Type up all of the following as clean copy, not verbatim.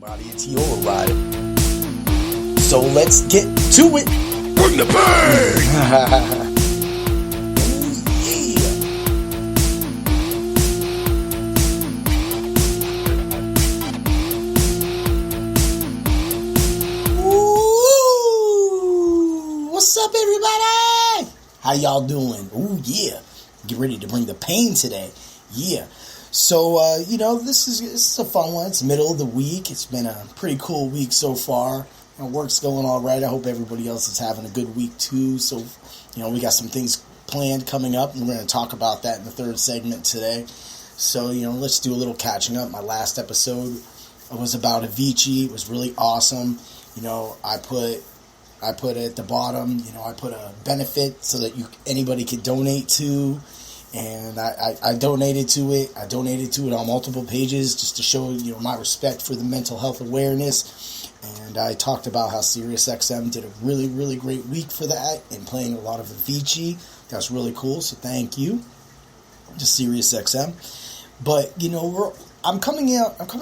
Everybody, it's Override. So let's get to it. Bring the pain! What's up, everybody? How y'all doing? Ooh, yeah. Get ready to bring the pain today. Yeah. So, this is a fun one. It's middle of the week. It's been a pretty cool week so far. Work's going all right. I hope everybody else is having a good week, too. So, we got some things planned coming up, and we're going to talk about that in the third segment today. So, let's do a little catching up. My last episode was about Avicii. It was really awesome. I put at the bottom, I put a benefit so that anybody could donate to, and I donated to it. I donated to it on multiple pages just to show, my respect for the mental health awareness, and I talked about how SiriusXM did a really, really great week for that and playing a lot of Avicii. That was really cool, so thank you to SiriusXM. But, I'm coming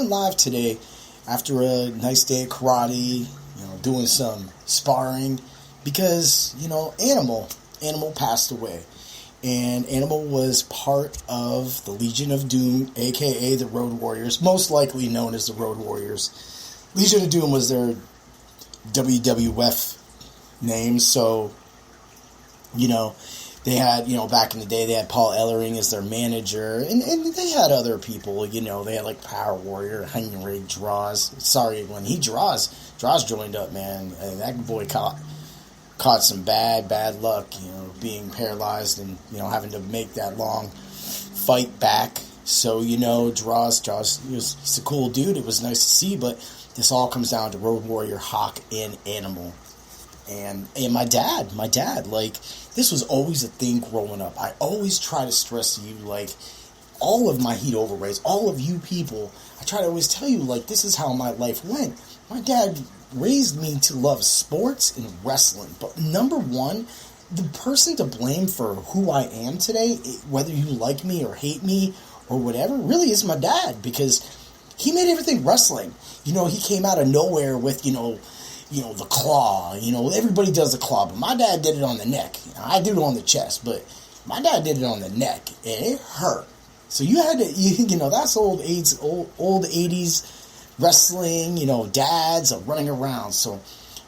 live today after a nice day of karate, doing some sparring, because, Animal passed away. And Animal was part of the Legion of Doom, a.k.a. the Road Warriors, most likely known as the Road Warriors. Legion of Doom was their WWF name, so, they had, back in the day, they had Paul Ellering as their manager, and they had other people, they had, like, Power Warrior, Henry Draws. Sorry, when he Draws joined up, man, and that boy caught some bad luck, being paralyzed and, having to make that long fight back. So, Draws, he's a cool dude. It was nice to see, but this all comes down to Road Warrior, Hawk, and Animal. And my dad, like, this was always a thing growing up. I always try to stress to you, like, all of my heat overrates, all of you people, I try to always tell you, like, this is how my life went. My dad raised me to love sports and wrestling. But number one, the person to blame for who I am today, whether you like me or hate me or whatever, really is my dad, because he made everything wrestling. He came out of nowhere with, the claw. Everybody does the claw, but my dad did it on the neck. I do it on the chest, but my dad did it on the neck, and it hurt. So you had to, that's old 80s wrestling, dads are running around. So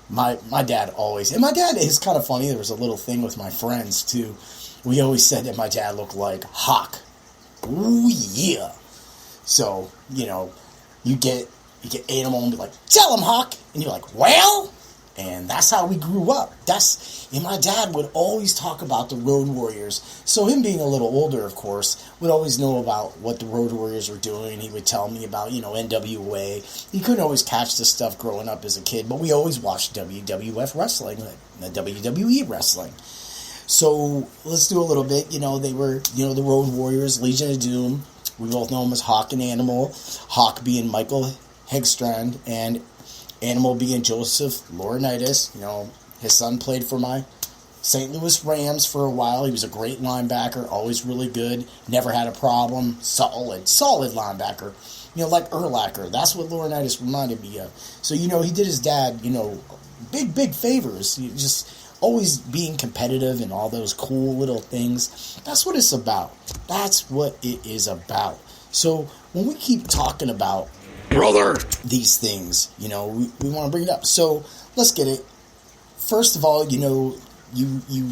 my dad always, and my dad is kind of funny. There was a little thing with my friends too. We always said that my dad looked like Hawk. Ooh yeah. So, you get Animal and be like, tell him, Hawk. And you're like, well, and that's how we grew up. And my dad would always talk about the Road Warriors. So him being a little older, of course, would always know about what the Road Warriors were doing. He would tell me about, NWA. He couldn't always catch this stuff growing up as a kid, but we always watched WWF wrestling, the WWE wrestling. So let's do a little bit. They were, the Road Warriors, Legion of Doom. We both know them as Hawk and Animal. Hawk being Michael Hegstrand, and Animal being Joseph Laurinaitis. His son played for my St. Louis Rams for a while. He was a great linebacker, always really good, never had a problem, solid linebacker. Like Urlacher. That's what Laurinaitis reminded me of. So, he did his dad, big favors. Just always being competitive and all those cool little things. That's what it's about. That's what it is about. So, when we keep talking about brother these things, we want to bring it up. So let's get it. First of all, you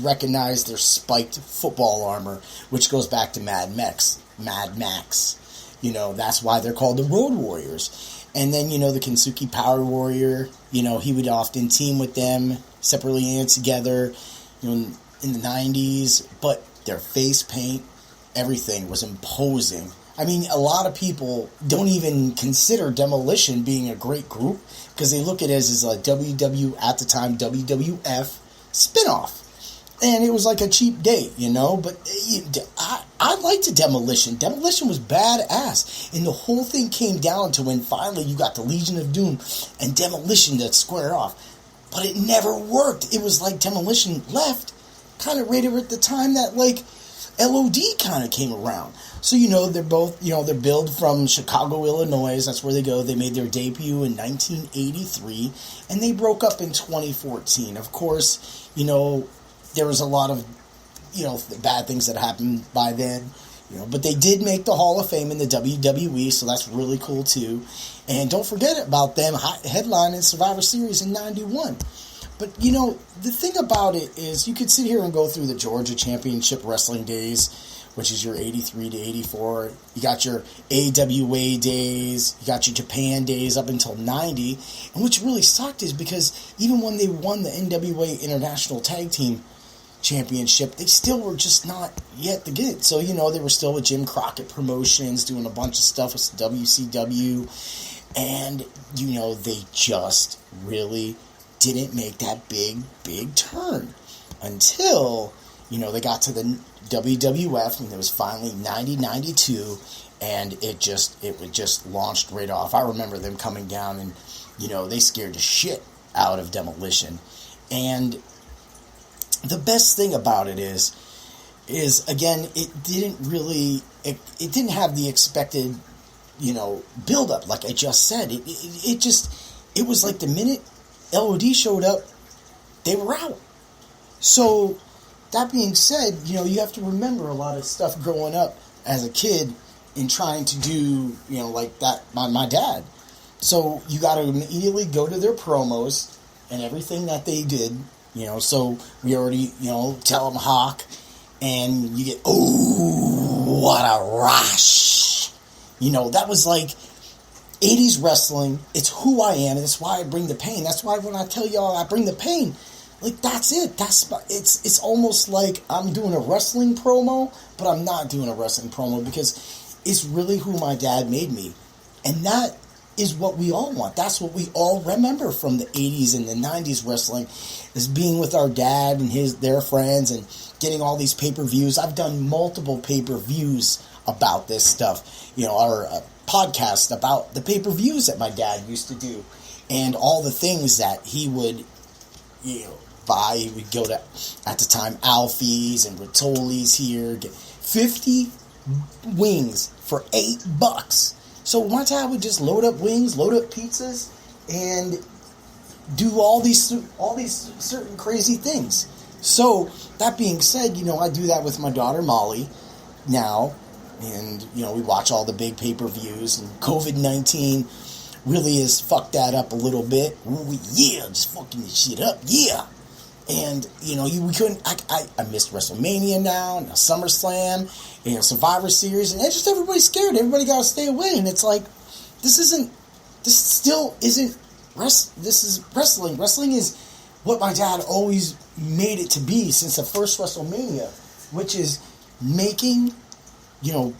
recognize their spiked football armor, which goes back to Mad Max. That's why they're called the Road Warriors. And then, the Kensuke Power Warrior, he would often team with them separately and together, in the 90s. But their face paint, everything was imposing. I mean, a lot of people don't even consider Demolition being a great group because they look at it as a at the time, WWF spinoff. And it was like a cheap date, but I liked the Demolition. Demolition was badass. And the whole thing came down to when finally you got the Legion of Doom and Demolition to square off. But it never worked. It was like Demolition left kind of right at the time that, like, LOD kind of came around. So, they're both, they're billed from Chicago, Illinois. That's where they go. They made their debut in 1983, and they broke up in 2014. Of course, there was a lot of, bad things that happened by then. But they did make the Hall of Fame in the WWE, so that's really cool too. And don't forget about them headlining Survivor Series in 91. But, the thing about it is you could sit here and go through the Georgia Championship Wrestling days, which is your 83 to 84. You got your AWA days. You got your Japan days up until 90. And which really sucked is because even when they won the NWA International Tag Team Championship, they still were just not yet the good. So, they were still with Jim Crockett Promotions, doing a bunch of stuff with WCW. And, they just really didn't make that big turn until, they got to the WWF, and it was finally 92, and it just launched right off. I remember them coming down, and, they scared the shit out of Demolition. And the best thing about it is again, it didn't have the expected, build up, like I just said. It was like the minute LOD showed up, they were out. So, that being said, you have to remember a lot of stuff growing up as a kid and trying to do, like that, my dad. So, you got to immediately go to their promos and everything that they did, so we already, tell them Hawk, and you get, oh, what a rush. That was like 80s wrestling. It's who I am, and that's why I bring the pain. That's why when I tell y'all I bring the pain, like, that's it. It's almost like I'm doing a wrestling promo, but I'm not doing a wrestling promo because it's really who my dad made me. And that is what we all want. That's what we all remember from the 80s and the 90s wrestling, is being with our dad and their friends and getting all these pay-per-views. I've done multiple pay-per-views about this stuff, our podcast about the pay-per-views that my dad used to do and all the things that he would, buy. We'd go to, at the time, Alfie's and Rittoli's here, get 50 wings for $8. So my dad would just load up wings, load up pizzas, and do all these certain crazy things. So, that being said, I do that with my daughter Molly now, and, we watch all the big pay-per-views, and COVID-19 really has fucked that up a little bit. Ooh, yeah, just fucking this shit up, yeah. And, we couldn't, I missed WrestleMania now SummerSlam, Survivor Series, and it's just everybody's scared. Everybody got to stay away, and it's like, this still isn't, this is wrestling. Wrestling is what my dad always made it to be since the first WrestleMania, which is making,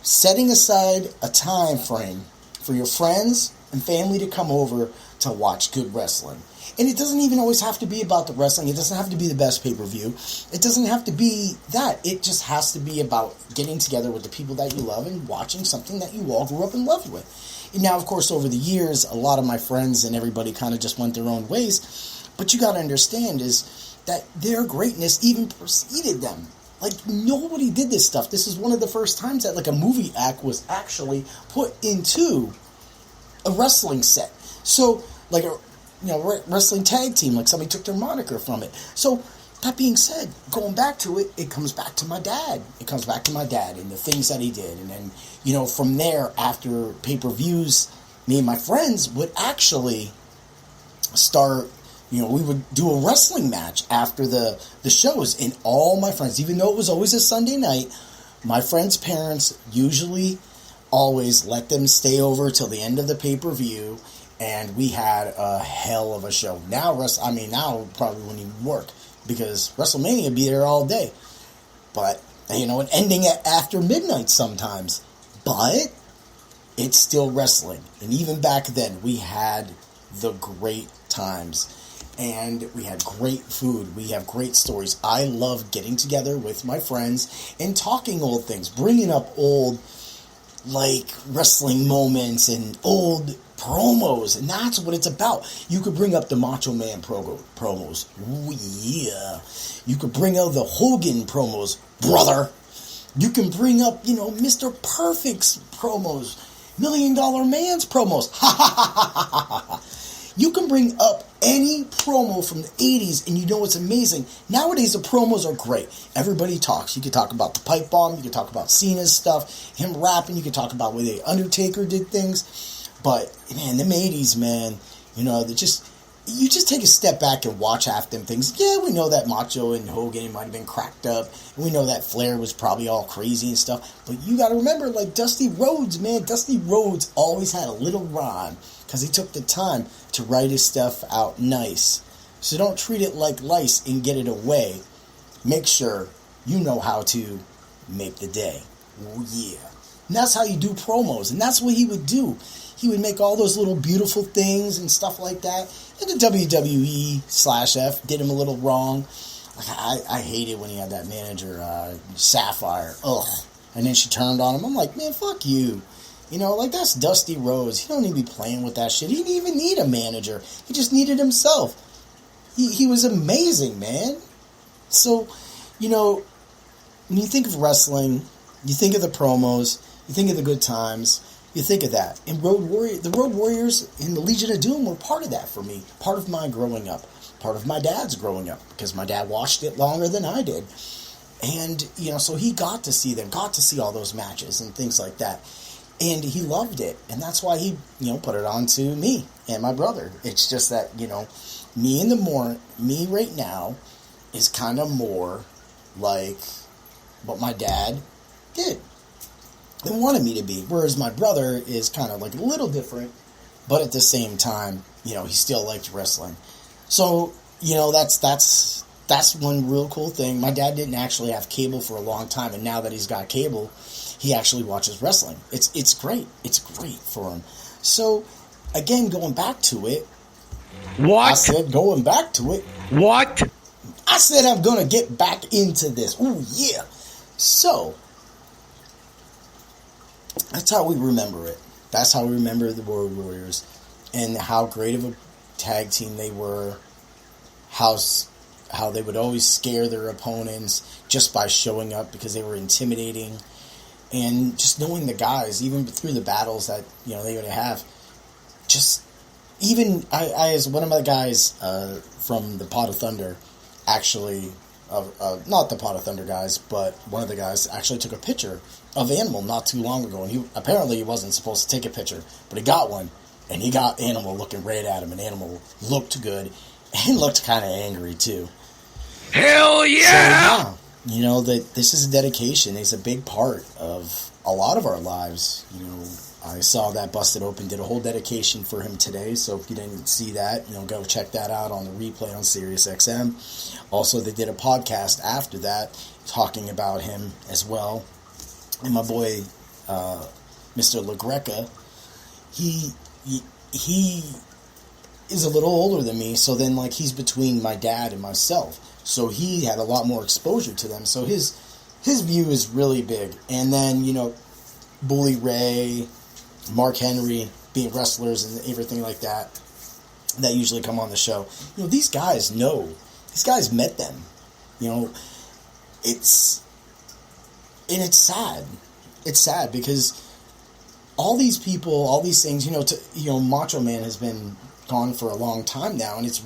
setting aside a time frame for your friends and family to come over to watch good wrestling. And it doesn't even always have to be about the wrestling. It doesn't have to be the best pay-per-view. It doesn't have to be that. It just has to be about getting together with the people that you love and watching something that you all grew up and loved with. And now, of course, over the years, a lot of my friends and everybody kind of just went their own ways. But you got to understand is that their greatness even preceded them. Like, nobody did this stuff. This is one of the first times that, like, a movie act was actually put into a wrestling set. So, like, wrestling tag team, like somebody took their moniker from it. So, that being said, going back to it, it comes back to my dad. It comes back to my dad and the things that he did. And then, from there, after pay-per-views, me and my friends would actually start, we would do a wrestling match after the shows. And all my friends, even though it was always a Sunday night, my friends' parents usually always let them stay over till the end of the pay-per-view. And we had a hell of a show. Now probably wouldn't even work because WrestleMania would be there all day. But, and ending at after midnight sometimes. But it's still wrestling. And even back then, we had the great times. And we had great food. We have great stories. I love getting together with my friends and talking old things. Bringing up old, wrestling moments and old promos, and that's what it's about. You could bring up the Macho Man promos. Ooh, yeah. You could bring out the Hogan promos, brother. You can bring up, Mr. Perfect's promos, $1 Million Man's promos. Ha ha ha ha ha ha. You can bring up any promo from the 80s and you know it's amazing. Nowadays the promos are great. Everybody talks. You can talk about the pipe bomb. You can talk about Cena's stuff, him rapping. You can talk about where the Undertaker did things. But, man, them 80s, man, you just take a step back and watch half them things. Yeah, we know that Macho and Hogan might have been cracked up. And we know that Flair was probably all crazy and stuff. But you got to remember, like Dusty Rhodes, man. Dusty Rhodes always had a little rhyme because he took the time to write his stuff out nice. So don't treat it like lice and get it away. Make sure you know how to make the day. Oh, yeah. And that's how you do promos. And that's what he would do. He would make all those little beautiful things and stuff like that. And the WWE/F did him a little wrong. I hated when he had that manager, Sapphire. Ugh. And then she turned on him. I'm like, man, fuck you. That's Dusty Rhodes. He don't need to be playing with that shit. He didn't even need a manager. He just needed himself. He was amazing, man. So, when you think of wrestling, you think of the promos, you think of the good times, you think of that. And the Road Warriors and the Legion of Doom were part of that for me. Part of my growing up. Part of my dad's growing up. Because my dad watched it longer than I did. And, so he got to see them. Got to see all those matches and things like that. And he loved it. And that's why he, put it on to me and my brother. It's just that, me right now is kind of more like what my dad did and wanted me to be. Whereas my brother is kind of like a little different, but at the same time, he still liked wrestling. So, that's one real cool thing. My dad didn't actually have cable for a long time, and now that he's got cable, he actually watches wrestling. It's great. It's great for him. So, again, going back to it. What? I said going back to it. What? I said I'm going to get back into this. Ooh, yeah. So, that's how we remember it. That's how we remember the Road Warriors and how great of a tag team they were. How they would always scare their opponents just by showing up because they were intimidating. And just knowing the guys, even through the battles that, they would have. Just, even, I as one of my guys from the Pot of Thunder, actually, not the Pot of Thunder guys, but one of the guys actually took a picture of Animal not too long ago. And apparently he wasn't supposed to take a picture, but he got one. And he got Animal looking right at him, and Animal looked good. And looked kind of angry, too. Hell yeah! So, yeah, that this is a dedication. It's a big part of a lot of our lives. I saw that Busted Open did a whole dedication for him today. So if you didn't see that, go check that out on the replay on SiriusXM. Also, they did a podcast after that talking about him as well. And my boy, Mr. LaGreca, he is a little older than me, so then he's between my dad and myself, so he had a lot more exposure to them, so his view is really big. And then Bully Ray, Mark Henry being wrestlers and everything like that usually come on the show. These guys met them. It's sad because all these people, all these things, Macho Man has been gone for a long time now, and it's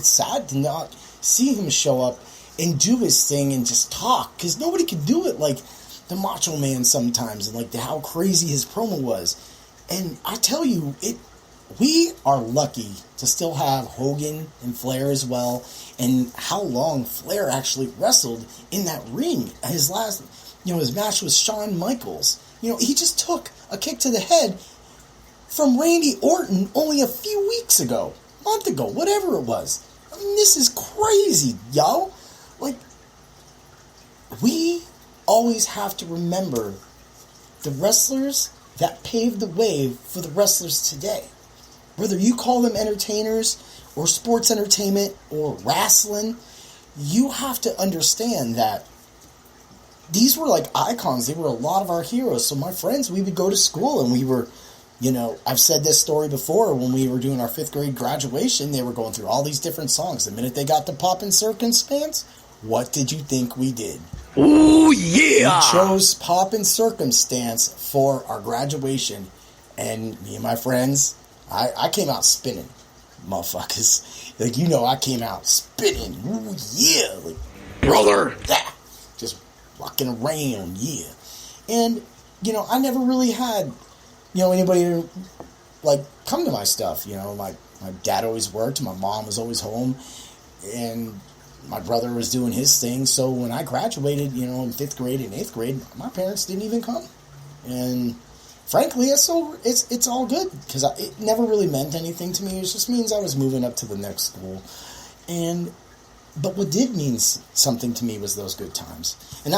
sad to not see him show up and do his thing and just talk, because nobody could do it like the Macho Man sometimes, and how crazy his promo was. And I tell you, we are lucky to still have Hogan and Flair as well, and how long Flair actually wrestled in that ring. His last, his match was Shawn Michaels. He just took a kick to the head from Randy Orton only a few weeks ago, month ago, whatever it was. I mean, this is crazy, yo. We always have to remember the wrestlers that paved the way for the wrestlers today. Whether you call them entertainers or sports entertainment or wrestling, you have to understand that these were icons. They were a lot of our heroes. So my friends, we would go to school and we were, I've said this story before, when we were doing our 5th grade graduation, they were going through all these different songs. The minute they got to Poppin' Circumstance, what did you think we did? Ooh, yeah! We chose Pop and Circumstance for our graduation, and me and my friends, I came out spinning, motherfuckers. Like, I came out spinning. Ooh, yeah! Like, Brother! Yeah! Just rocking around, yeah. And, I never really had, anybody like come to my stuff. My dad always worked, my mom was always home, and my brother was doing his thing. So when I graduated, in 5th grade and 8th grade, my parents didn't even come. And frankly, it's all good, because it never really meant anything to me. It just means I was moving up to the next school. But what did mean something to me was those good times. And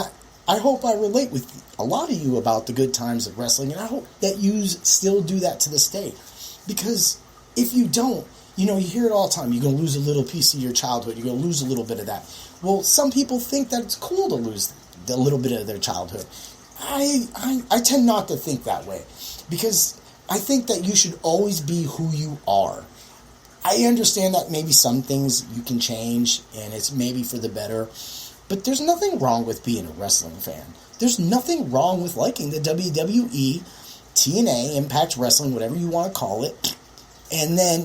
I hope I relate with a lot of you about the good times of wrestling, and I hope that you still do that to this day. Because if you don't, you hear it all the time. You're going to lose a little piece of your childhood. You're going to lose a little bit of that. Well, some people think that it's cool to lose a little bit of their childhood. I tend not to think that way, because I think that you should always be who you are. I understand that maybe some things you can change, and it's maybe for the better, but there's nothing wrong with being a wrestling fan. There's nothing wrong with liking the WWE, TNA, Impact Wrestling, whatever you want to call it. And then,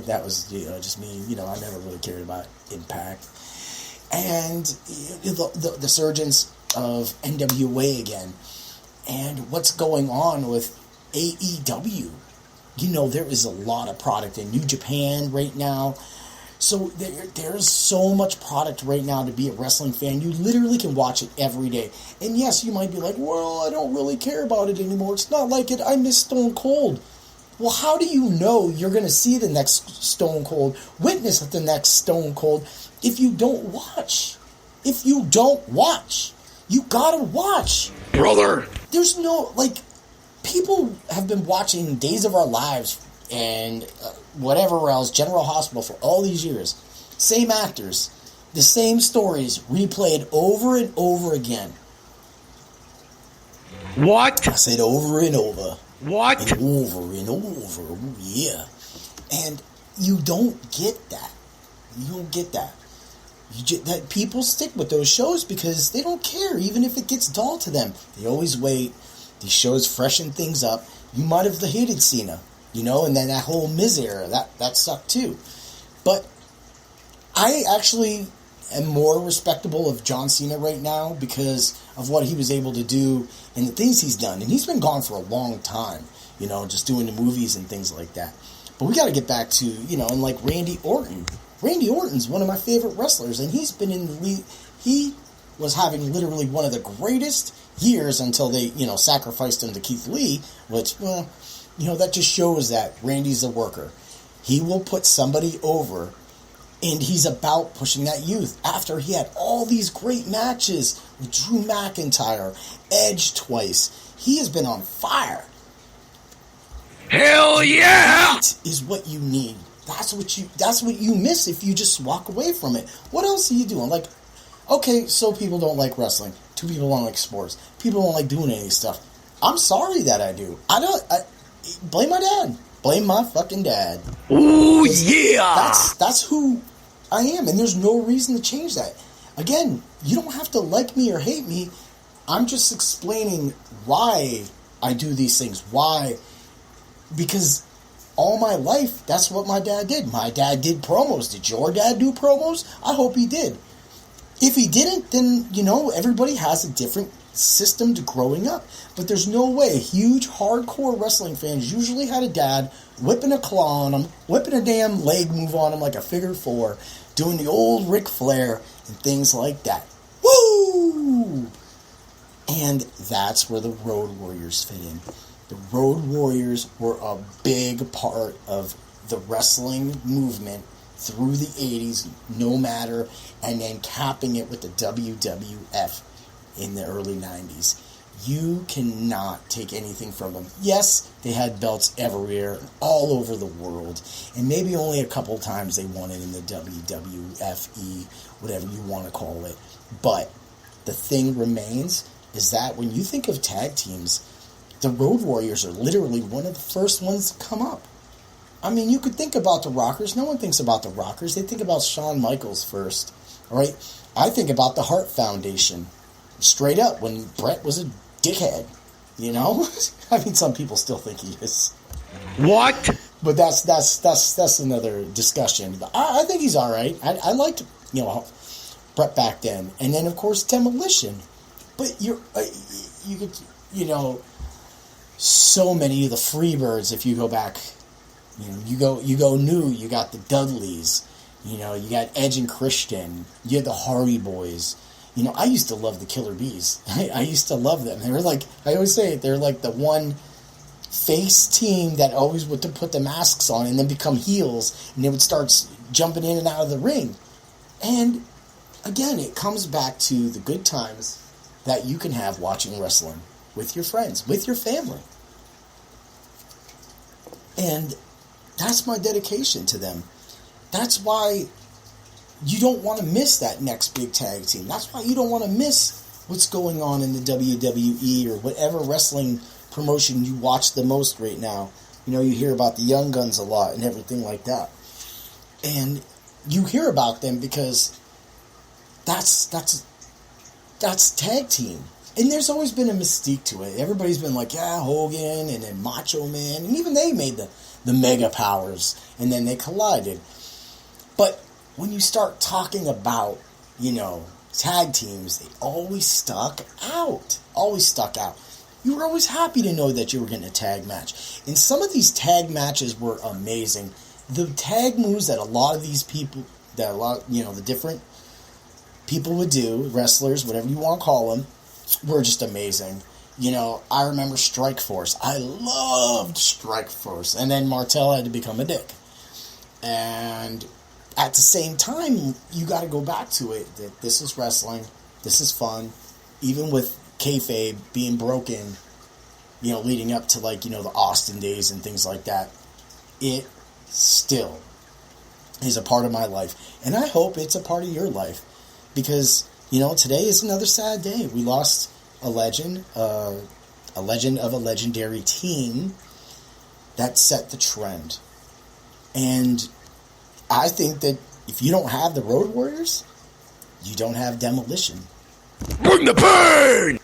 that was just me, I never really cared about Impact. And the surgence of NWA again, and what's going on with AEW. There is a lot of product in New Japan right now. So there's so much product right now to be a wrestling fan. You literally can watch it every day. And yes, you might be like, well, I don't really care about it anymore. It's not like it. I miss Stone Cold. Well, how do you know you're going to see the next Stone Cold, witness the next Stone Cold, if you don't watch? If you don't watch, you gotta watch. Brother! There's no, people have been watching Days of Our Lives and whatever else, General Hospital, for all these years. Same actors, the same stories, replayed over and over again. What? I said over and over. What? And over and over. Ooh, yeah. And you don't get that. You don't get that. That people stick with those shows because they don't care, even if it gets dull to them. They always wait. These shows freshen things up. You might have hated Cena, and then that whole Miz era, that sucked too. But I actually am more respectable of John Cena right now because of what he was able to do and the things he's done. And he's been gone for a long time, just doing the movies and things like that. But we got to get back to, and like Randy Orton. Randy Orton's one of my favorite wrestlers, and he's been in the league. He was having literally one of the greatest years until they, sacrificed him to Keith Lee, which, that just shows that Randy's a worker. He will put somebody over, and he's about pushing that youth. After he had all these great matches with Drew McIntyre, Edge twice, he has been on fire. Hell yeah! That is what you need. That's what you miss if you just walk away from it. What else are you doing? Okay, so people don't like wrestling. 2 people don't like sports. People don't like doing any stuff. I'm sorry that I do. Blame my dad. Blame my fucking dad. Ooh, yeah! That's who I am, and there's no reason to change that. Again, you don't have to like me or hate me. I'm just explaining why I do these things. Why? Because all my life, that's what my dad did. My dad did promos. Did your dad do promos? I hope he did. If he didn't, then, everybody has a different system to growing up. But there's no way. Huge, hardcore wrestling fans usually had a dad whipping a claw on them, whipping a damn leg move on them like a figure four, doing the old Ric Flair and things like that. Woo! And that's where the Road Warriors fit in. The Road Warriors were a big part of the wrestling movement through the 80s, no matter, and then capping it with the WWF in the early 90s. You cannot take anything from them. Yes, they had belts everywhere, all over the world, and maybe only a couple times they won it in the WWFE, whatever you want to call it. But the thing remains is that when you think of tag teams, the Road Warriors are literally one of the first ones to come up. I mean, you could think about the Rockers. No one thinks about the Rockers. They think about Shawn Michaels first. All right? I think about the Hart Foundation. straight up when Brett was a dickhead. You know, I mean, some people still think he is. What? But that's another discussion. But I think he's all right. I liked, you know, Brett back then, and then of course Demolition. But you could, you know, so many of the Freebirds. If you go back, you know, you go new. You got the Dudleys. You know, you got Edge and Christian. You had the Hardy Boys. You know, I used to love the Killer Bees. I used to love them. They were like, I always say it, they're like the one face team that always would put the masks on and then become heels, and they would start jumping in and out of the ring. And again, it comes back to the good times that you can have watching wrestling with your friends, with your family. And that's my dedication to them. That's why you don't want to miss that next big tag team. That's why you don't want to miss what's going on in the WWE or whatever wrestling promotion you watch the most right now. You know, you hear about the Young Guns a lot and everything like that. And you hear about them because that's tag team. And there's always been a mystique to it. Everybody's been like, yeah, Hogan and then Macho Man. And even they made the Mega Powers. And then they collided. But when you start talking about, you know, tag teams, they always stuck out. Always stuck out. You were always happy to know that you were getting a tag match. And some of these tag matches were amazing. The tag moves that a lot of these people, the different people would do, wrestlers, whatever you want to call them, were just amazing. You know, I remember Strike Force. I loved Strike Force. And then Martel had to become a dick. And at the same time, you got to go back to it, that this is wrestling, this is fun, even with kayfabe being broken, you know, leading up to, like, you know, the Austin days and things like that. It still is a part of my life. And I hope it's a part of your life. Because, you know, today is another sad day. We lost a legend of a legendary team that set the trend. And I think that if you don't have the Road Warriors, you don't have Demolition. Bring the pain!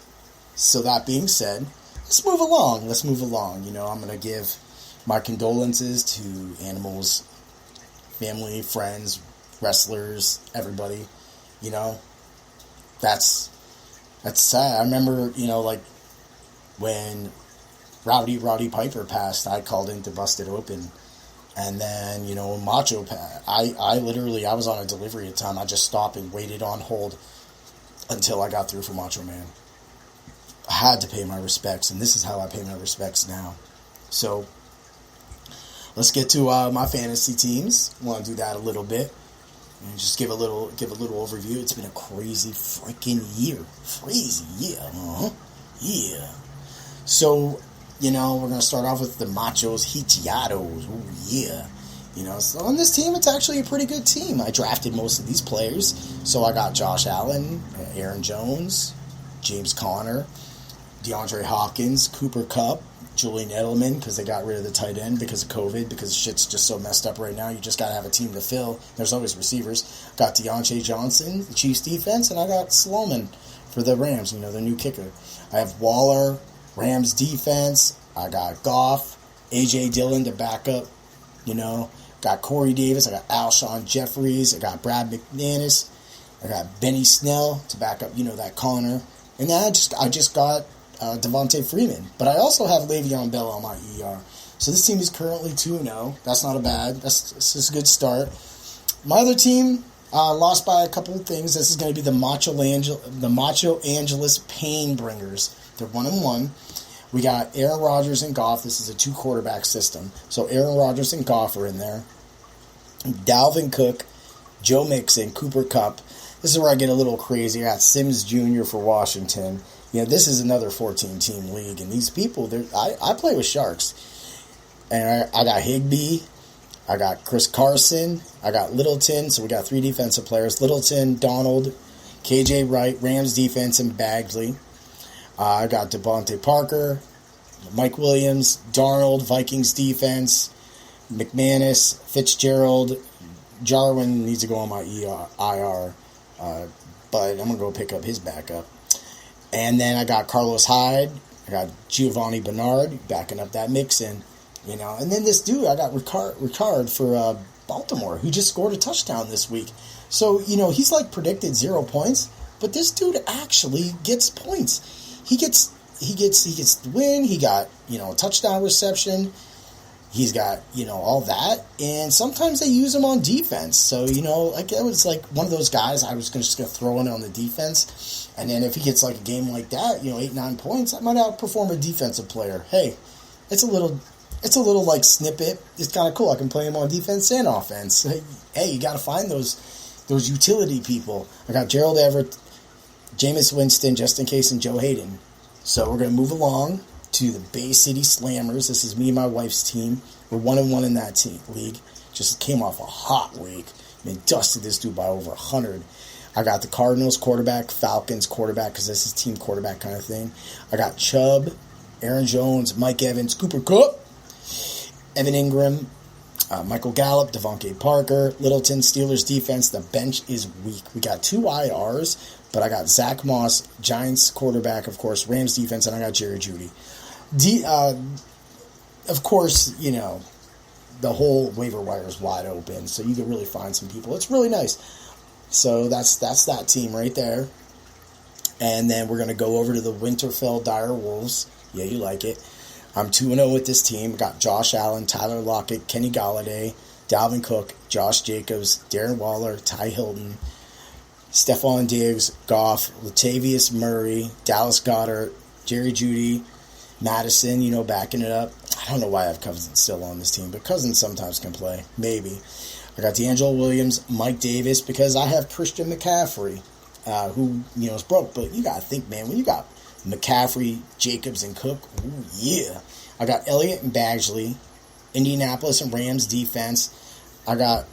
So that being said, let's move along. You know, I'm going to give my condolences to Animal's family, friends, wrestlers, everybody. You know, that's sad. I remember, you know, like when Roddy Piper passed, I called in to bust it open. And then, you know, Macho, I was on a delivery at the time. I just stopped and waited on hold until I got through for Macho Man. I had to pay my respects, and this is how I pay my respects now. So, let's get to my fantasy teams. I want to do that a little bit. And just give a little overview. It's been a crazy freaking year. Crazy, yeah. Yeah. So, you know, we're going to start off with the Machos Hichiatos. Oh, yeah. You know, so on this team, it's actually a pretty good team. I drafted most of these players. So I got Josh Allen, Aaron Jones, James Conner, DeAndre Hopkins, Cooper Kupp, Julian Edelman, because they got rid of the tight end because of COVID, because shit's just so messed up right now. You just got to have a team to fill. There's always receivers. Got Deontay Johnson, the Chiefs defense, and I got Sloman for the Rams, you know, their new kicker. I have Waller, Rams defense. I got Goff, A.J. Dillon to back up, you know. Got Corey Davis. I got Alshon Jeffries. I got Brad McManus. I got Benny Snell to back up, you know, that Connor. And then I just got Devontae Freeman. But I also have Le'Veon Bell on my ER. So this team is currently 2-0. That's not a bad. That's just a good start. My other team lost by a couple of things. This is going to be the Macho Angeles Painbringers. They're 1-1. We got Aaron Rodgers and Goff. This is a 2-quarterback system. So Aaron Rodgers and Goff are in there. Dalvin Cook, Joe Mixon, Cooper Kupp. This is where I get a little crazy. I got Sims Jr. for Washington. You know, this is another 14-team league. And these people, I play with Sharks. And I got Higbee. I got Chris Carson. I got Littleton. So we got 3 defensive players. Littleton, Donald, KJ Wright, Rams defense, and Bagley. I got Devontae Parker, Mike Williams, Darnold, Vikings defense, McManus, Fitzgerald. Jarwin needs to go on my IR, but I'm going to go pick up his backup. And then I got Carlos Hyde. I got Giovanni Bernard backing up that mix in, And then this dude, I got Ricard for Baltimore, who just scored a touchdown this week. So, he's like predicted 0 points, but this dude actually gets points. He gets the win. He got, a touchdown reception. He's got, all that. And sometimes they use him on defense. So, like it was like one of those guys I was just going to throw in on the defense. And then if he gets like a game like that, 8-9 points, I might outperform a defensive player. Hey, it's a little like snippet. It's kind of cool. I can play him on defense and offense. Hey, you got to find those utility people. I got Gerald Everett, Jameis Winston, just in case, and Joe Hayden. So we're going to move along to the Bay City Slammers. This is me and my wife's team. We're 1-1 in that league. Just came off a hot week. They dusted this dude by over 100. I got the Cardinals quarterback, Falcons quarterback, because this is team quarterback kind of thing. I got Chubb, Aaron Jones, Mike Evans, Cooper Kupp, Evan Ingram, Michael Gallup, Devontae Parker, Littleton. Steelers defense, the bench is weak. We got 2 IRs, but I got Zach Moss, Giants quarterback, of course, Rams defense, and I got Jerry Jeudy. Of course, the whole waiver wire is wide open, so you can really find some people. It's really nice. So that's that team right there. And then we're going to go over to the Winterfell Dire Wolves. Yeah, you like it. I'm 2-0 with this team. Got Josh Allen, Tyler Lockett, Kenny Galladay, Dalvin Cook, Josh Jacobs, Darren Waller, Ty Hilton, Stephon Diggs, Goff, Latavius Murray, Dallas Goedert, Jerry Jeudy, Madison, backing it up. I don't know why I have Cousins still on this team, but Cousins sometimes can play. Maybe. I got D'Angelo Williams, Mike Davis, because I have Christian McCaffrey, who, is broke. But you got to think, man, when you got McCaffrey, Jacobs, and Cook, ooh, yeah. I got Elliott and Badgley, Indianapolis and Rams defense. I got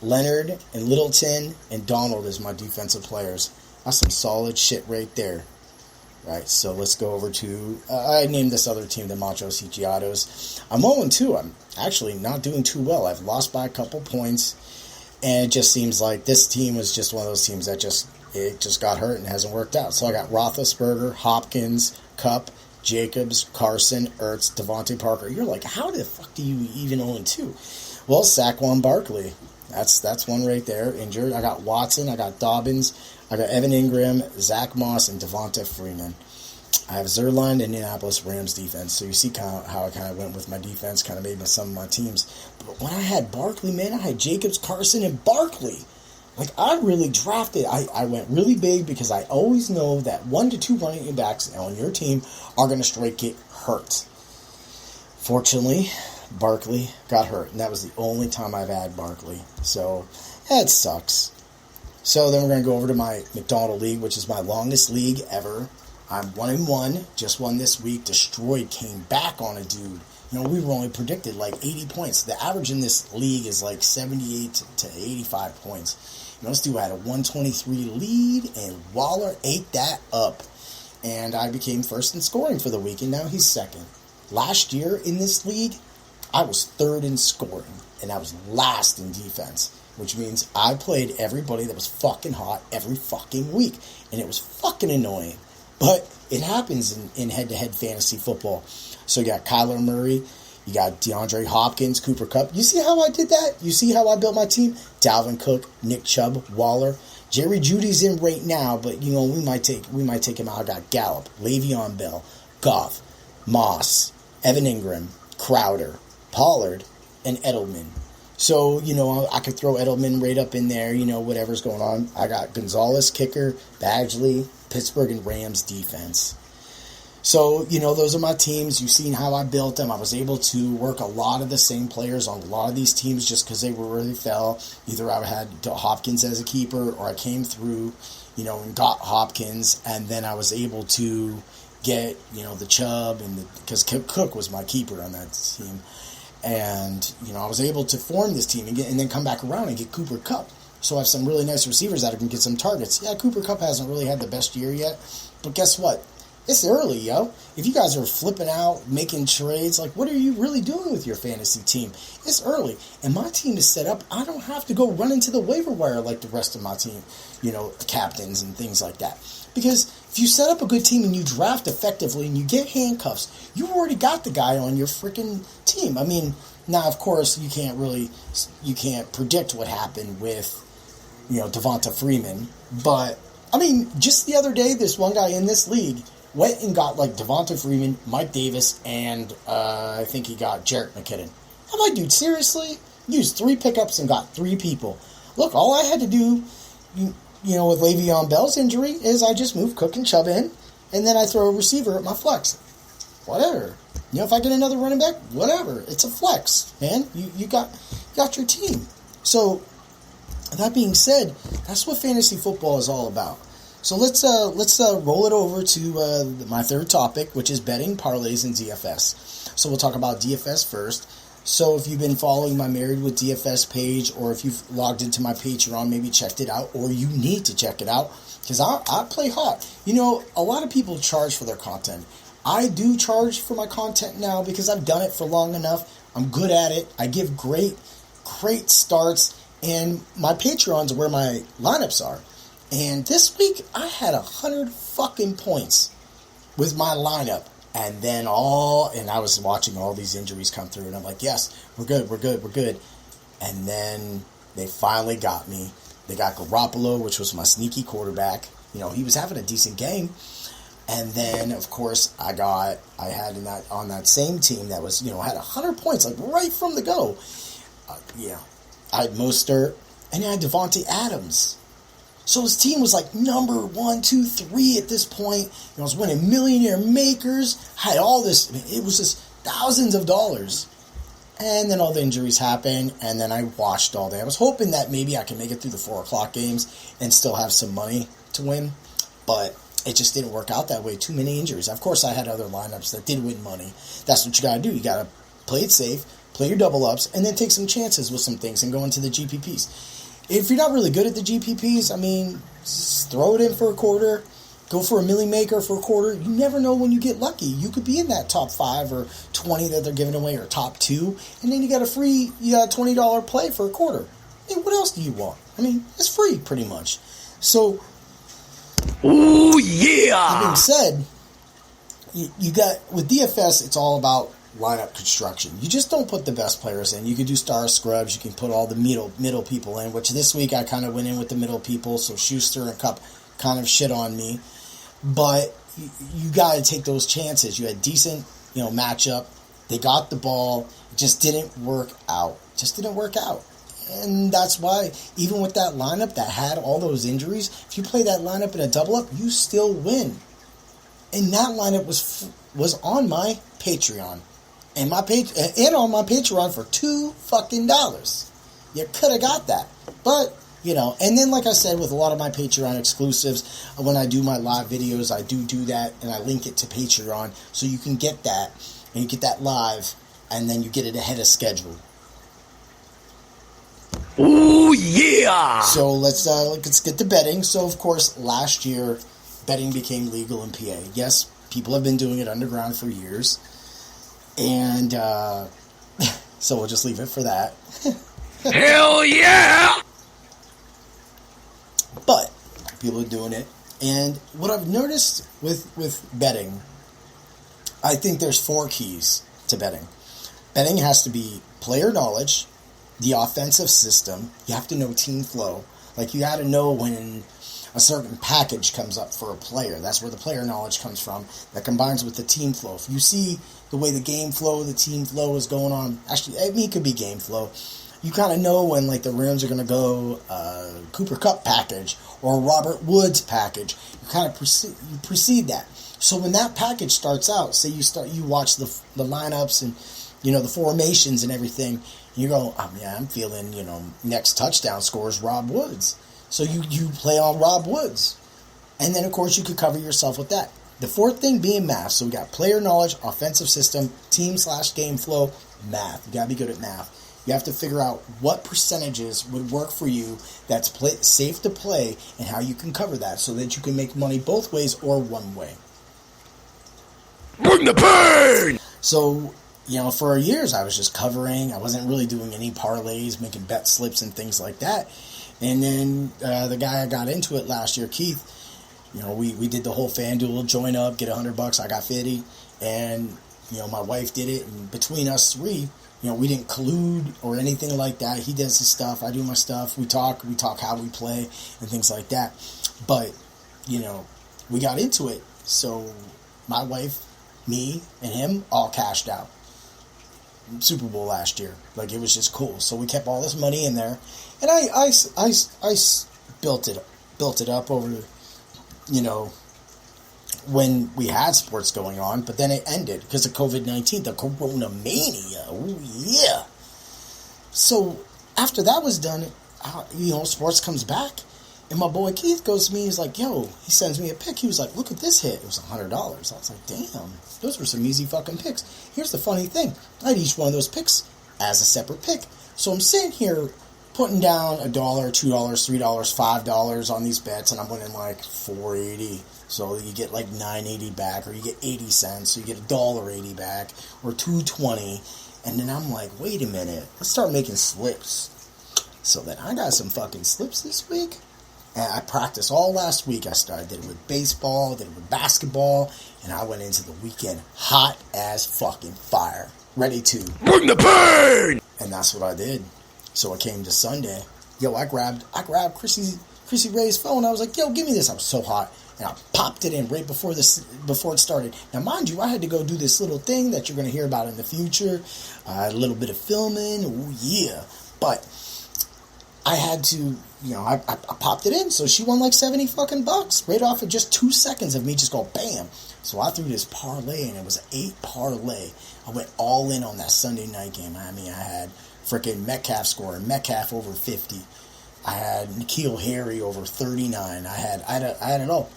Leonard and Littleton and Donald as my defensive players. That's some solid shit right there. Right, so let's go over to, I named this other team the Macho Siciliados. I'm 0-2. I'm actually not doing too well. I've lost by a couple points, and it just seems like this team was just one of those teams that just got hurt and hasn't worked out. So I got Roethlisberger, Hopkins, Kupp, Jacobs, Carson, Ertz, Devontae Parker. You're like, how the fuck do you even 0-2? Well, Saquon Barkley. That's one right there, injured. I got Watson, I got Dobbins, I got Evan Ingram, Zach Moss, and Devonta Freeman. I have Zerline, Indianapolis Rams defense. So you see how I kind of went with my defense, kind of made some of my teams. But when I had Barkley, man, I had Jacobs, Carson, and Barkley. Like, I really drafted. I went really big because I always know that 1 to 2 running backs on your team are going to straight get hurt. Fortunately, Barkley got hurt, and that was the only time I've had Barkley. So, that sucks. So then we're going to go over to my McDonald League, which is my longest league ever. I'm 1-1, just won this week. Destroyed, came back on a dude. We were only predicted like 80 points. The average in this league is like 78 to 85 points. This dude had a 123 lead, and Waller ate that up. And I became first in scoring for the week, and now he's second. Last year in this league, I was third in scoring, and I was last in defense, which means I played everybody that was fucking hot every fucking week, and it was fucking annoying. But it happens in head-to-head fantasy football. So you got Kyler Murray, you got DeAndre Hopkins, Cooper Kupp. You see how I did that? You see how I built my team? Dalvin Cook, Nick Chubb, Waller. Jerry Jeudy's in right now, but we might take him out. I got Gallup, Le'Veon Bell, Goff, Moss, Evan Ingram, Crowder, Pollard, and Edelman. So, I could throw Edelman right up in there, whatever's going on. I got Gonzalez, kicker, Badgley, Pittsburgh, and Rams defense. So, those are my teams. You've seen how I built them. I was able to work a lot of the same players on a lot of these teams just because they were where they fell. Either I had Hopkins as a keeper, or I came through, and got Hopkins, and then I was able to get, the Chubb, because Cook was my keeper on that team. And, I was able to form this team and then come back around and get Cooper Kupp. So I have some really nice receivers that can get some targets. Yeah, Cooper Kupp hasn't really had the best year yet, but guess what? It's early, yo. If you guys are flipping out, making trades, like, what are you really doing with your fantasy team? It's early. And my team is set up. I don't have to go run into the waiver wire like the rest of my team, captains and things like that. Because If you set up a good team and you draft effectively and you get handcuffs, you've already got the guy on your freaking team. I mean, now, of course, you can't predict what happened with, Devonta Freeman. But, I mean, just the other day, this one guy in this league went and got, like, Devonta Freeman, Mike Davis, and I think he got Jerick McKinnon. I'm like, dude, seriously? Used 3 pickups and got 3 people. Look, all I had to do, with Le'Veon Bell's injury is I just move Cook and Chubb in, and then I throw a receiver at my flex. Whatever. If I get another running back, whatever. It's a flex, man. You got your team. So, that being said, that's what fantasy football is all about. So let's roll it over to my third topic, which is betting, parlays, and DFS. So we'll talk about DFS first. So if you've been following my Married with DFS page, or if you've logged into my Patreon, maybe checked it out, or you need to check it out, because I play hot. A lot of people charge for their content. I do charge for my content now because I've done it for long enough. I'm good at it. I give great starts, and my Patreon's where my lineups are. And this week, I had 100 fucking points with my lineup. And then I was watching all these injuries come through, and I'm like, yes, we're good. And then they finally got me. They got Garoppolo, which was my sneaky quarterback. He was having a decent game. And then, of course, I had on that same team that was, had 100 points, like right from the go. I had Mostert, and I had Devontae Adams. So his team was like number 1, 2, 3 at this point. I was winning millionaire makers. I had all this. It was just thousands of dollars. And then all the injuries happened, and then I watched all day. I was hoping that maybe I could make it through the 4 o'clock games and still have some money to win. But it just didn't work out that way. Too many injuries. Of course, I had other lineups that did win money. That's what you got to do. You got to play it safe, play your double ups, and then take some chances with some things and go into the GPPs. If you're not really good at the GPPs, I mean, just throw it in for a quarter. Go for a milli maker for a quarter. You never know when you get lucky. You could be in that top 5 or 20 that they're giving away, or top 2, and then you got a $20 play for a quarter. I mean, what else do you want? I mean, it's free pretty much. So, ooh yeah. That being said, you got with DFS, it's all about lineup construction. You just don't put the best players in. You can do star scrubs. You can put all the middle people in, which this week I kind of went in with the middle people, so Schuster and Kupp kind of shit on me. But you got to take those chances. You had decent, matchup. They got the ball. It just didn't work out. And that's why, even with that lineup that had all those injuries, if you play that lineup in a double-up, you still win. And that lineup was on my Patreon. And on my Patreon for $2 fucking. You could have got that. But, and then like I said, with a lot of my Patreon exclusives, when I do my live videos, I do that, and I link it to Patreon, so you can get that, and you get that live, and then you get it ahead of schedule. Ooh yeah! So let's get to betting. So of course, last year, betting became legal in PA. Yes, people have been doing it underground for years. And, so we'll just leave it for that. Hell yeah! But, people are doing it. And what I've noticed with betting, I think there's 4 keys to betting. Betting has to be player knowledge, the offensive system. You have to know team flow. Like, you got to know when a certain package comes up for a player. That's where the player knowledge comes from. That combines with the team flow. If you see the way the game flow, the team flow is going on, actually, I mean, it could be game flow. You kind of know when, like, the Rams are going to go Cooper Kupp package or Robert Woods package. You kind of precede that. So when that package starts out, say you watch the lineups and, the formations and everything, you go, I'm feeling, next touchdown scores Rob Woods. So you play on Rob Woods. And then, of course, you could cover yourself with that. The 4th thing being math. So we got player knowledge, offensive system, team/game flow, math. You got to be good at math. You have to figure out what percentages would work for you that's safe to play and how you can cover that so that you can make money both ways or one way. Bring the pain! So, for years I was just covering. I wasn't really doing any parlays, making bet slips and things like that. And then the guy I got into it last year, Keith, we did the whole FanDuel join up, get $100, I got 50, and my wife did it, and between us three, we didn't collude or anything like that. He does his stuff, I do my stuff. We talk how we play and things like that. But we got into it. So my wife, me, and him all cashed out. Super Bowl last year, like it was just cool. So we kept all this money in there, and I built it up over, when we had sports going on, but then it ended because of COVID-19, the Corona Mania. Oh yeah. So after that was done, sports comes back, and my boy Keith goes to me. He's like, "Yo," he sends me a pick. He was like, "Look at this hit. It was $100." I was like, "Damn, those were some easy fucking picks." Here's the funny thing: I had each one of those picks as a separate pick. So I'm sitting here putting down $1, $2, $3, $5 on these bets, and I'm winning like $4.80. So you get like $9.80 back, or you get 80 cents, so you get $1.80 back, or $2.20. And then I'm like, wait a minute, let's start making slips. So then I got some fucking slips this week. And I practiced all last week. I did it with baseball, did it with basketball, and I went into the weekend hot as fucking fire, ready to bring the pain. And that's what I did. So it came to Sunday. I grabbed Chrissy Ray's phone. I was like, yo, give me this. I was so hot. And I popped it in right before it started. Now, mind you, I had to go do this little thing that you're going to hear about in the future. A little bit of filming. Oh, yeah. But I had to, I popped it in. So she won like 70 fucking bucks right off of just 2 seconds of me just go bam. So I threw this parlay, and it was an 8 parlay. I went all in on that Sunday night game. I mean, I had freaking Metcalf scoring, Metcalf over 50. I had N'Keal Harry over 39. I had it all.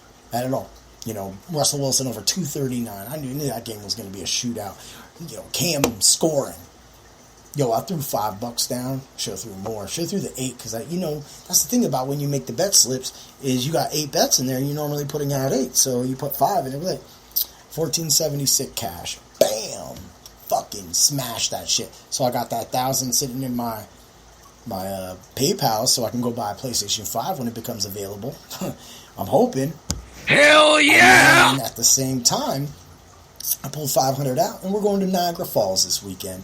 Russell Wilson over 239. I knew that game was going to be a shootout. Cam scoring. I threw $5 down. Should have threw more. Should have threw the 8, because that's the thing about when you make the bet slips is you got 8 bets in there. You're normally putting out 8, so you put 5, and it was like $14.76 cash. Bam, fucking smash that shit. So I got that 1,000 sitting in my PayPal, so I can go buy a PlayStation 5 when it becomes available. I'm hoping. Hell yeah! And at the same time, I pulled $500 out, and we're going to Niagara Falls this weekend.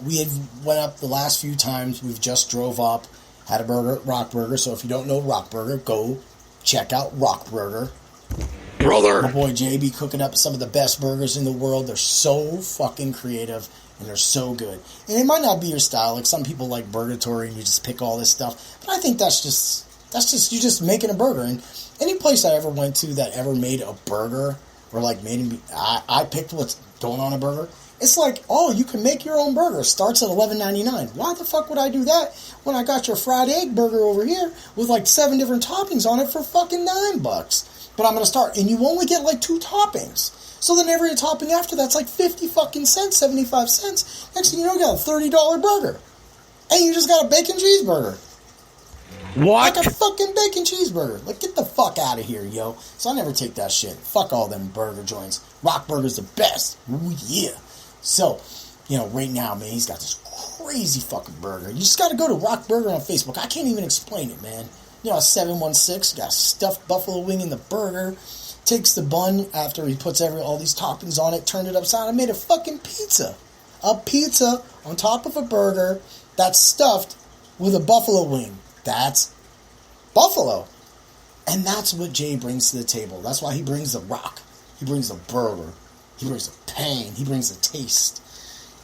We had went up the last few times. We've just drove up, had a burger at Rock Burger. So if you don't know Rock Burger, go check out Rock Burger. Brother! My boy JB cooking up some of the best burgers in the world. They're so fucking creative, and they're so good. And it might not be your style. Like some people like Burgatory, and you just pick all this stuff. But I think that's just you just making a burger. And any place I ever went to that ever made a burger, or like I picked what's going on a burger. It's like, oh, you can make your own burger. Starts at $11.99. Why the fuck would I do that when I got your fried egg burger over here with like 7 different toppings on it for fucking $9? But I'm going to start, and you only get like 2 toppings. So then every topping after that's like 50 fucking cents, 75 cents. Next thing you know, you got a $30 burger. And you just got a bacon cheeseburger. What? Like a fucking bacon cheeseburger. Like, get the fuck out of here, yo. So I never take that shit. Fuck all them burger joints. Rock Burger's the best. Ooh, yeah. So, right now, man, he's got this crazy fucking burger. You just got to go to Rock Burger on Facebook. I can't even explain it, man. 716, got a stuffed buffalo wing in the burger. Takes the bun after he puts all these toppings on it, turned it upside down, made a fucking pizza. A pizza on top of a burger that's stuffed with a buffalo wing. That's buffalo. And that's what Jay brings to the table. That's why he brings the rock. He brings the burger. He brings the pain. He brings the taste.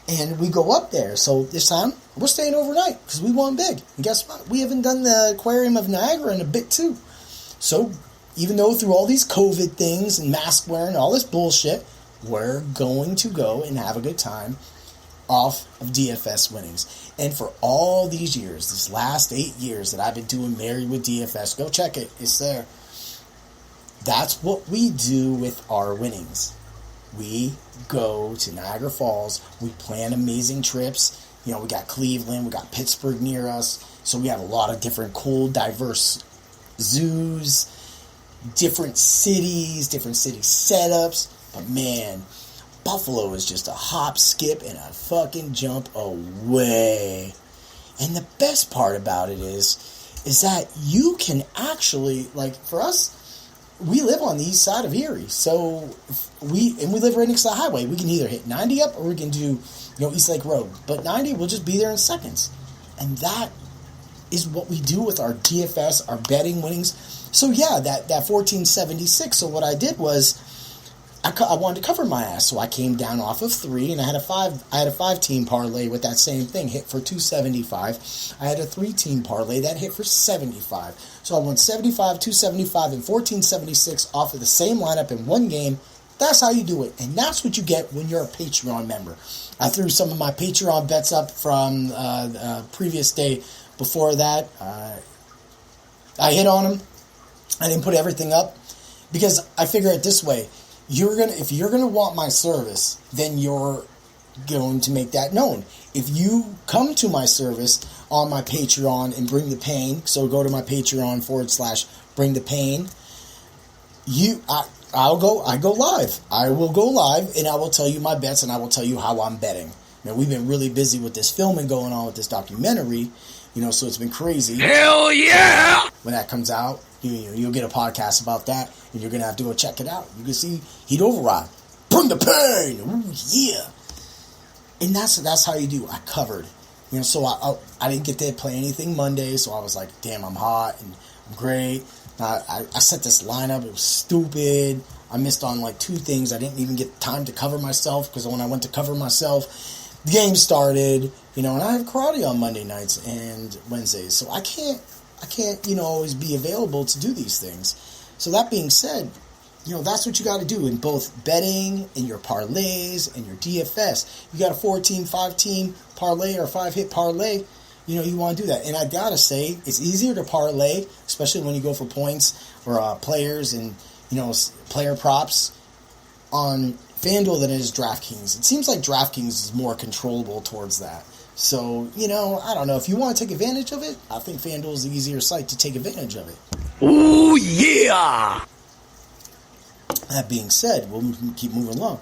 And we go up there. So this time, we're staying overnight because we won big. And guess what? We haven't done the Aquarium of Niagara in a bit, too. So even though through all these COVID things and mask wearing and all this bullshit, we're going to go and have a good time off of DFS winnings. And for all these years, this last 8 years that I've been doing Married with DFS, go check it. It's there. That's what we do with our winnings. We go to Niagara Falls. We plan amazing trips. We got Cleveland. We got Pittsburgh near us. So we have a lot of different cool, diverse zoos, different city setups. But man, Buffalo is just a hop, skip, and a fucking jump away. And the best part about it is that you can actually, like for us, we live on the east side of Erie, so we live right next to the highway. We can either hit 90 up or we can do, East Lake Road. But 90, we'll just be there in seconds. And that is what we do with our DFS, our betting winnings. So yeah, that 1476. So what I did was I wanted to cover my ass, so I came down off of 3, and I had a 5-team parlay with that same thing, hit for 275. I had a 3-team parlay that hit for 75. So I won 75, 275, and 1476 off of the same lineup in one game. That's how you do it, and that's what you get when you're a Patreon member. I threw some of my Patreon bets up from previous day before that. I hit on them. I didn't put everything up because I figure it this way. If you're gonna want my service, then you're going to make that known. If you come to my service on my Patreon and bring the pain, so go to my Patreon /bring the pain. I go live. I will go live and I will tell you my bets and I will tell you how I'm betting. Now we've been really busy with this filming going on with this documentary, so it's been crazy. Hell yeah! When that comes out, you'll get a podcast about that, and you're gonna have to go check it out. You can see Heat Override, bring the pain, ooh, yeah. And that's how you do. I covered, So I didn't get to play anything Monday, so I was like, damn, I'm hot and I'm great. I set this lineup. It was stupid. I missed on like 2 things. I didn't even get time to cover myself because when I went to cover myself, the game started. And I have karate on Monday nights and Wednesdays, so I can't always be available to do these things. So that being said, that's what you got to do in both betting, in your parlays, and your DFS. You got a 4-team, 5-team parlay or a 5-hit parlay. You want to do that. And I got to say, it's easier to parlay, especially when you go for points or players and, player props on FanDuel than it is DraftKings. It seems like DraftKings is more controllable towards that. So, I don't know. If you want to take advantage of it, I think FanDuel is the easier site to take advantage of it. Ooh, yeah! That being said, we'll keep moving along.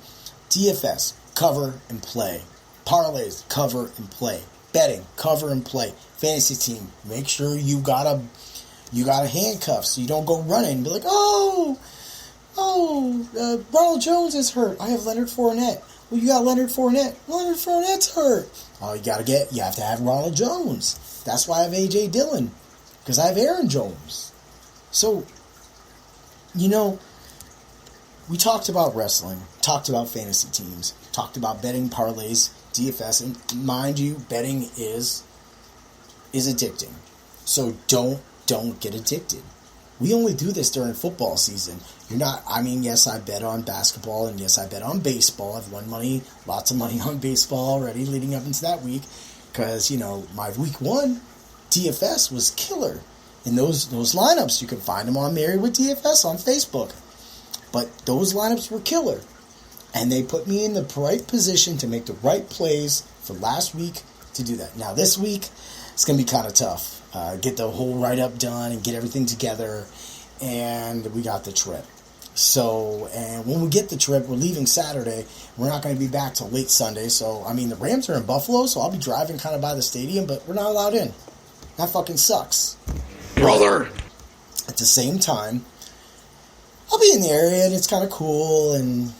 DFS, cover and play. Parlays, cover and play. Betting, cover and play. Fantasy team, make sure you got a handcuff so you don't go running and be like, Ronald Jones is hurt. I have Leonard Fournette. Well, you got Leonard Fournette. Leonard Fournette's you have to have Ronald Jones. That's why I have A.J. Dillon, because I have Aaron Jones. So, we talked about wrestling, talked about fantasy teams, talked about betting parlays, DFS, and mind you, betting is addicting. So don't get addicted. We only do this during football season. Yes, I bet on basketball, and yes, I bet on baseball. I've won lots of money on baseball already leading up into that week, because, my week 1 DFS was killer. And those lineups, you can find them on Married with DFS on Facebook. But those lineups were killer. And they put me in the right position to make the right plays for last week to do that. Now, this week, it's going to be kind of tough. Get the whole write-up done and get everything together. And we got the trip. So, and when we get the trip, we're leaving Saturday. We're not going to be back till late Sunday. So, the Rams are in Buffalo, so I'll be driving kind of by the stadium, but we're not allowed in. That fucking sucks. Brother! At the same time, I'll be in the area, and it's kind of cool, and,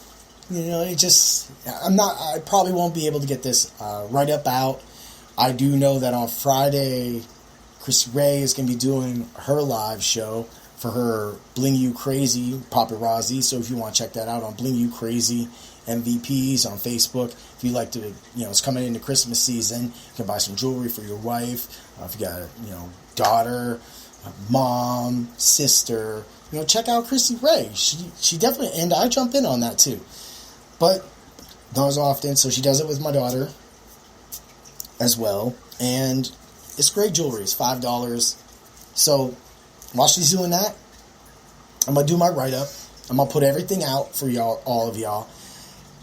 I probably won't be able to get this write-up out. I do know that on Friday, Chris Ray is going to be doing her live show for her Bling You Crazy paparazzi. So if you want to check that out on Bling You Crazy MVPs on Facebook. If you like to, it's coming into Christmas season, you can buy some jewelry for your wife. If you got a, daughter, mom, sister, check out Chrissy Ray. She definitely, and I jump in on that too. But not as often, so she does it with my daughter as well. And it's great jewelry. It's $5. So while she's doing that, I'm going to do my write-up. I'm going to put everything out for y'all, all of y'all.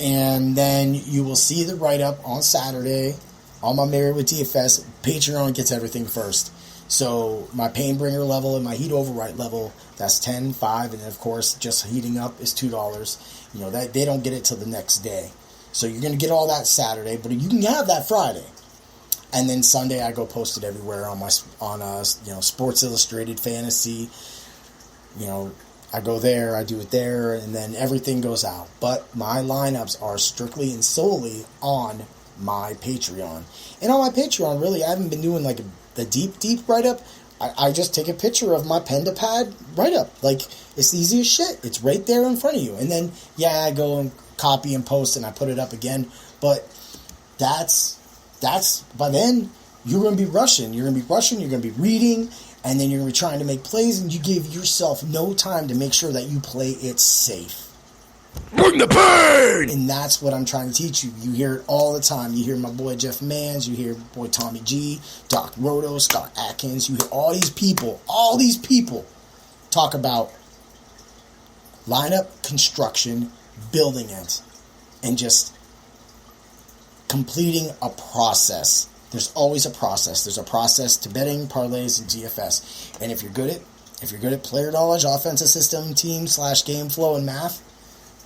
And then you will see the write-up on Saturday on my Married with DFS. Patreon gets everything first. So my Painbringer level and my Heat Override level, that's $10, $5, and then of course just heating up is $2. That they don't get it till the next day. So you're going to get all that Saturday, but you can have that Friday. And then Sunday I go post it everywhere on my Sports Illustrated Fantasy. I go there, I do it there, and then everything goes out. But my lineups are strictly and solely on my Patreon. And on my Patreon, really, I haven't been doing like the deep write-up. I just take a picture of my pen to pad write-up. Like, it's the easiest shit. It's right there in front of you. And then, yeah, I go and copy and post and I put it up again. But that's by then, you're going to be rushing. You're going to be reading, and then you're going to be trying to make plays, and you give yourself no time to make sure that you play it safe. Bring the pain! And that's what I'm trying to teach you. You hear it all the time. You hear my boy Jeff Mans, you hear my boy Tommy G, Doc Roto, Scott Atkins. You hear all these people talk about lineup construction, building it, and just completing a process. There's always a process. There's a process to betting, parlays, and GFS. And if you're good at player knowledge, offensive system, team / game flow, and math,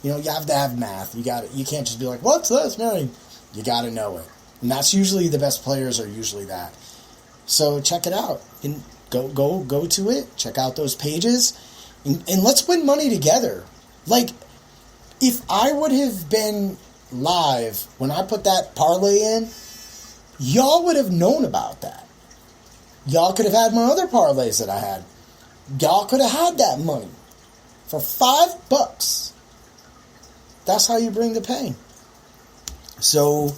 you have to have math. You can't just be like, what's this, man? You got to know it. And that's usually the best players are usually that. So check it out. And go to it. Check out those pages. And let's win money together. Like, if I would have been live when I put that parlay in, y'all would have known about that. Y'all could have had my other parlays that I had. Y'all could have had that money for $5. That's how you bring the pain. So,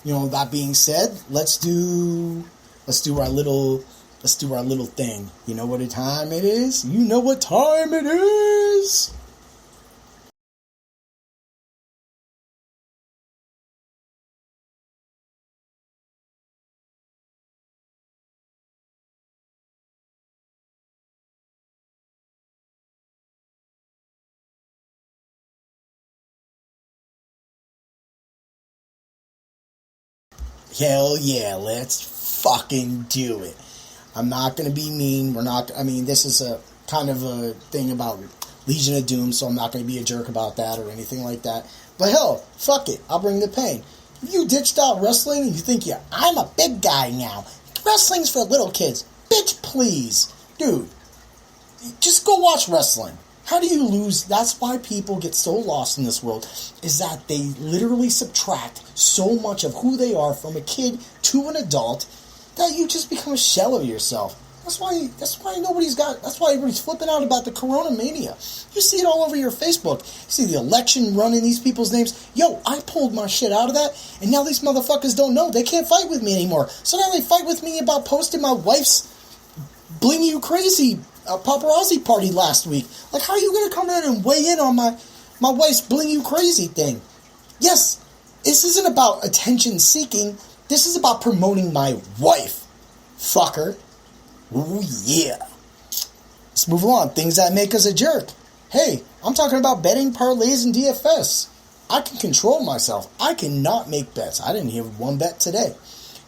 that being said, let's do our little thing. You know what time it is? You know what time it is? Hell yeah, let's fucking do it. I'm not going to be mean. This is a kind of a thing about Legion of Doom, so I'm not going to be a jerk about that or anything like that. But hell, fuck it. I'll bring the pain. If you ditched out wrestling and you think, I'm a big guy now. Wrestling's for little kids. Bitch, please. Dude, just go watch wrestling. How do you lose? That's why people get so lost in this world, is that they literally subtract so much of who they are from a kid to an adult that you just become a shell of yourself. That's why everybody's flipping out about the Corona mania. You see it all over your Facebook. You see the election running these people's names. Yo, I pulled my shit out of that, and now these motherfuckers don't know. They can't fight with me anymore. So now they fight with me about posting my wife's Bling You Crazy paparazzi party last week. Like, how are you going to come in and weigh in on my wife's Bling You Crazy thing? Yes, this isn't about attention seeking. This is about promoting my wife. Fucker. Ooh, yeah. Let's move along. Things that make us a jerk. Hey, I'm talking about betting, parlays, and DFS. I can control myself. I cannot make bets. I didn't have one bet today.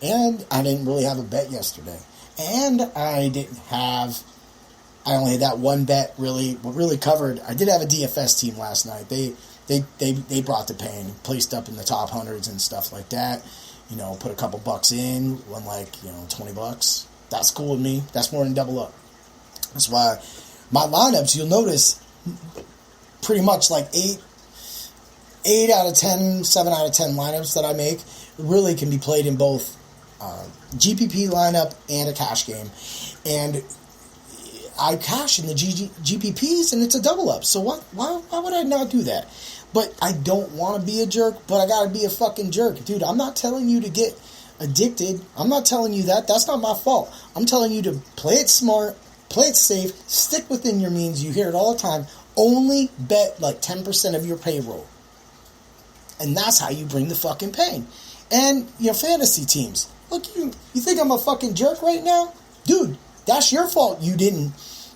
And I didn't really have a bet yesterday. And I only had that one bet really covered. I did have a DFS team last night. They brought the pain, placed up in the top hundreds and stuff like that. Put a couple bucks in, won $20. That's cool with me. That's more than double up. That's why my lineups, you'll notice, pretty much like 8 out of 10, 7 out of 10 lineups that I make really can be played in both GPP lineup and a cash game. And I cash in the GPPs and it's a double up. So why would I not do that? But I don't want to be a jerk, but I got to be a fucking jerk. Dude, I'm not telling you to get addicted. I'm not telling you that. That's not my fault. I'm telling you to play it smart, play it safe, stick within your means. You hear it all the time. Only bet like 10% of your payroll. And that's how you bring the fucking pain. And, fantasy teams. Look, you think I'm a fucking jerk right now? Dude, that's your fault you didn't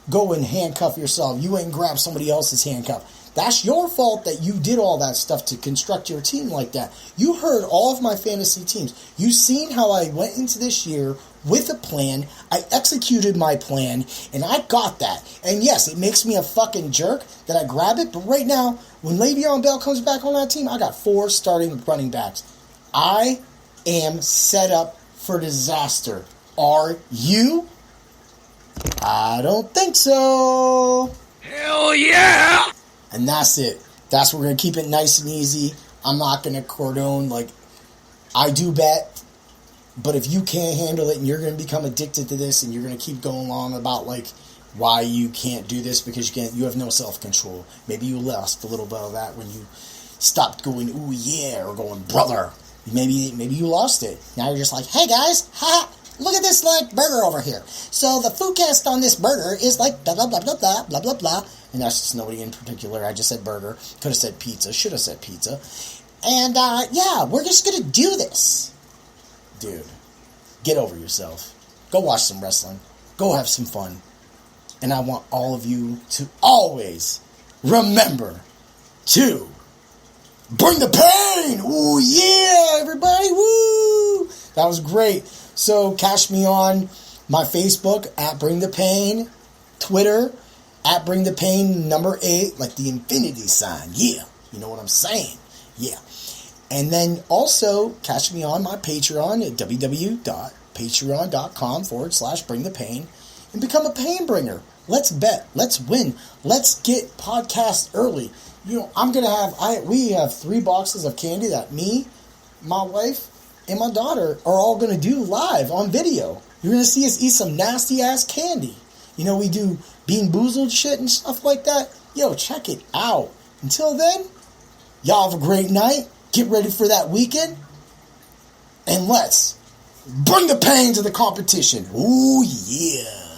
go and handcuff yourself. You went and grabbed somebody else's handcuff. That's your fault that you did all that stuff to construct your team like that. You heard all of my fantasy teams. You've seen how I went into this year with a plan. I executed my plan, and I got that. And yes, it makes me a fucking jerk that I grab it, but right now, when Le'Veon Bell comes back on that team, I got 4 starting running backs. I am set up for disaster. Are you? I don't think so. Hell yeah! And that's it. That's we're going to keep it nice and easy. I'm not going to cordon, like, I do bet, but if you can't handle it and you're going to become addicted to this and you're going to keep going on about, like, why you can't do this because you have no self-control. Maybe you lost a little bit of that when you stopped going, ooh, yeah, or going, brother. Maybe you lost it. Now you're just like, hey, guys, look at this, like, burger over here. So the food cast on this burger is like blah, blah, blah, blah, blah, blah, blah, blah. And that's just nobody in particular. I just said burger. Could have said pizza. Should have said pizza. And, yeah, we're just going to do this. Dude, get over yourself. Go watch some wrestling. Go have some fun. And I want all of you to always remember to bring the pain. Ooh, yeah, everybody. Woo. That was great. So catch me on my Facebook at Bring the Pain, Twitter at Bring the Pain number 8, like the infinity sign. Yeah, you know what I'm saying. Yeah. And then also catch me on my Patreon at www.patreon.com/Bring the Pain and become a pain bringer. Let's bet. Let's win. Let's get podcasts early. You know, we have 3 boxes of candy that me, my wife, and my daughter are all going to do live on video. You're going to see us eat some nasty-ass candy. You know, we do Bean Boozled shit and stuff like that. Yo, check it out. Until then, y'all have a great night. Get ready for that weekend. And let's bring the pain to the competition. Ooh, yeah.